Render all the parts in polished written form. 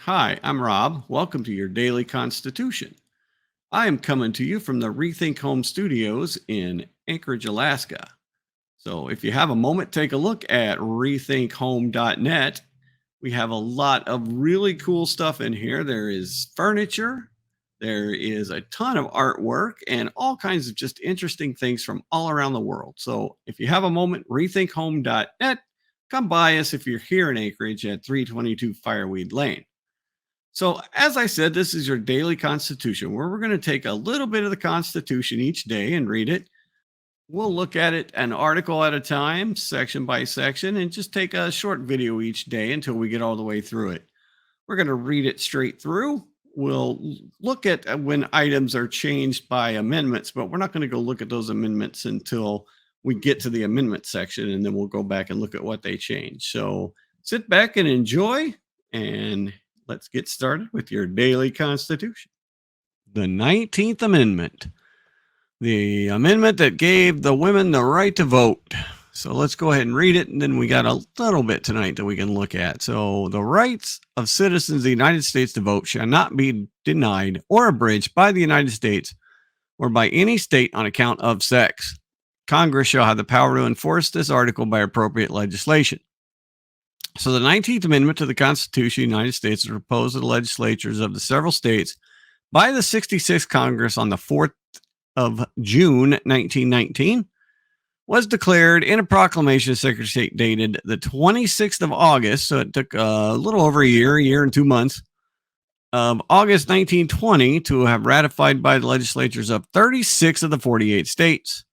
Hi, I'm Rob. Welcome to your Daily Constitution. I am coming to you from the Rethink Home Studios in Anchorage, Alaska. So if you have a moment, take a look at rethinkhome.net. We have a lot of really cool stuff in here. There is furniture, there is a ton of artwork, and all kinds of just interesting things from all around the world. So if you have a moment, rethinkhome.net. Come by us if you're here in Anchorage at 322 Fireweed Lane. So, as I said, this is your daily Constitution, where we're going to take a little bit of the Constitution each day and read it. We'll look at it an article at a time, section by section, and just take a short video each day until we get all the way through it. We're going to read it straight through. We'll look at when items are changed by amendments, but we're not going to go look at those amendments until we get to the amendment section, and then we'll go back and look at what they changed. So, sit back and enjoy, and let's get started with your daily Constitution. The 19th Amendment, the amendment that gave the women the right to vote. So let's go ahead and read it, and then we got a little bit tonight that we can look at. So the rights of citizens of the United States to vote shall not be denied or abridged by the United States or by any state on account of sex. Congress shall have the power to enforce this article by appropriate legislation. So the 19th Amendment to the Constitution of the United States was proposed to the legislatures of the several states by the 66th Congress on the 4th of June, 1919, was declared in a proclamation of Secretary of State dated the 26th of August, so it took a little over a year and 2 months, of August 1920 to have ratified by the legislatures of 36 of the 48 states.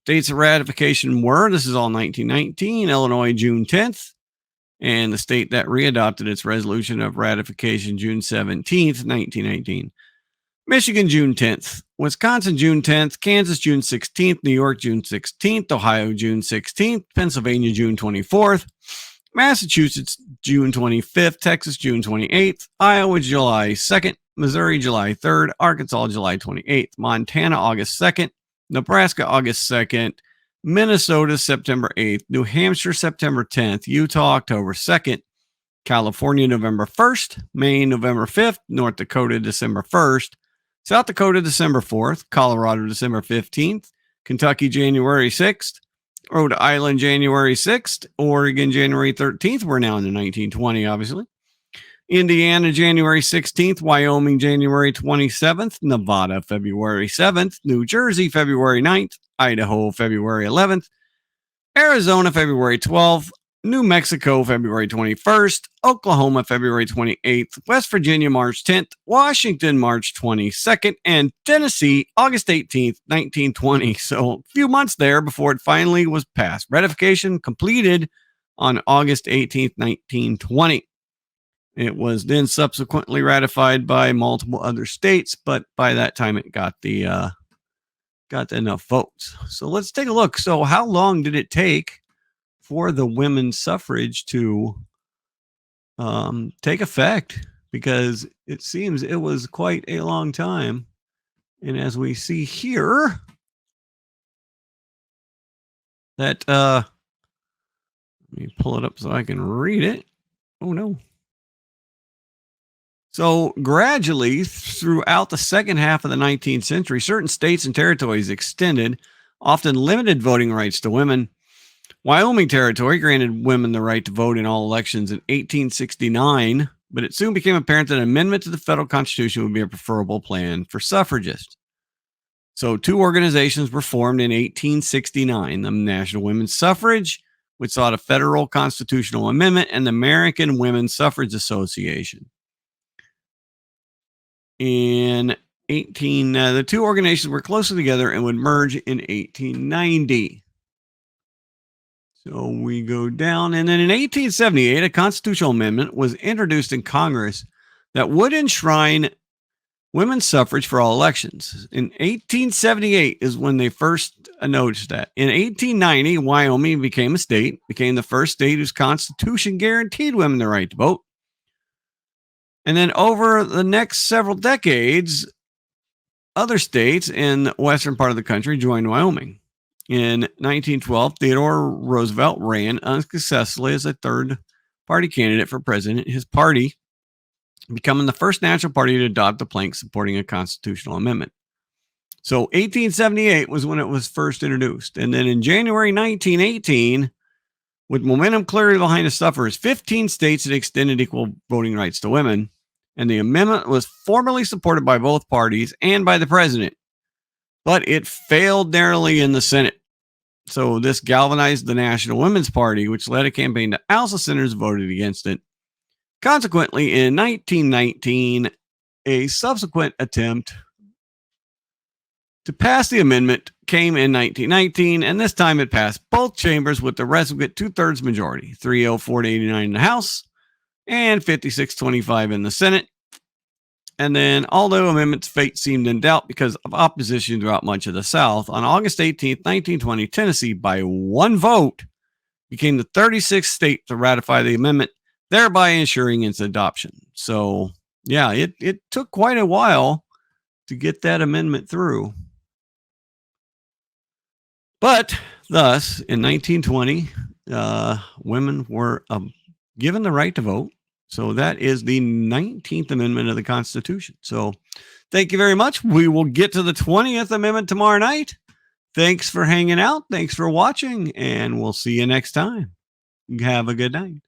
Dates of ratification were, this is all 1919, Illinois, June 10th, and the state that readopted its resolution of ratification June 17th, 1919. Michigan, June 10th. Wisconsin, June 10th. Kansas, June 16th. New York, June 16th. Ohio, June 16th. Pennsylvania, June 24th. Massachusetts, June 25th. Texas, June 28th. Iowa, July 2nd. Missouri, July 3rd. Arkansas, July 28th. Montana, August 2nd. Nebraska, August 2nd. Minnesota, September 8th, New Hampshire, September 10th, Utah, October 2nd, California, November 1st, Maine, November 5th, North Dakota, December 1st, South Dakota, December 4th, Colorado, December 15th, Kentucky, January 6th, Rhode Island, January 6th, Oregon, January 13th. We're now in the 1920, obviously. Indiana, January 16th, Wyoming, January 27th, Nevada, February 7th, New Jersey, February 9th, Idaho, February 11th, Arizona, February 12th, New Mexico, February 21st, Oklahoma, February 28th, West Virginia, March 10th, Washington, March 22nd, and Tennessee, August 18th, 1920. So a few months there before it finally was passed. Ratification completed on August 18th, 1920. It was then subsequently ratified by multiple other states, but by that time it got enough votes. So let's take a look. So how long did it take for the women's suffrage to take effect? Because it seems it was quite a long time. And as we see here, that let me pull it up so I can read it. Oh no. So gradually, throughout the second half of the 19th century, certain states and territories extended, often limited voting rights to women. Wyoming Territory granted women the right to vote in all elections in 1869, but it soon became apparent that an amendment to the federal constitution would be a preferable plan for suffragists. So two organizations were formed in 1869, the National Women's Suffrage, which sought a federal constitutional amendment, and the American Women's Suffrage Association. The two organizations were closely together and would merge in 1890. So we go down, and then in 1878, a constitutional amendment was introduced in Congress that would enshrine women's suffrage for all elections. In 1878 is when they first noticed that. In 1890, Wyoming became a state, became the first state whose constitution guaranteed women the right to vote. And then over the next several decades, other states in the western part of the country joined Wyoming. In 1912, Theodore Roosevelt ran unsuccessfully as a third-party candidate for president, his party becoming the first national party to adopt a plank supporting a constitutional amendment. So 1878 was when it was first introduced. And then in January 1918, with momentum clearly behind the suffragers, 15 states had extended equal voting rights to women. And the amendment was formally supported by both parties and by the president. But it failed narrowly in the Senate. So this galvanized the National Women's Party, which led a campaign to oust the senators who voted against it. Consequently, in 1919, a subsequent attempt to pass the amendment came in 1919, and this time it passed both chambers with the requisite two-thirds majority, 304 to 89 in the House and 56-25 in the Senate. And then, although amendment's fate seemed in doubt because of opposition throughout much of the South, on August 18th, 1920, Tennessee, by one vote, became the 36th state to ratify the amendment, thereby ensuring its adoption. So, yeah, it took quite a while to get that amendment through. But thus, in 1920, women were given the right to vote. So that is the 19th Amendment of the Constitution. So thank you very much. We will get to the 20th Amendment tomorrow night. Thanks for hanging out. Thanks for watching, and we'll see you next time. Have a good night.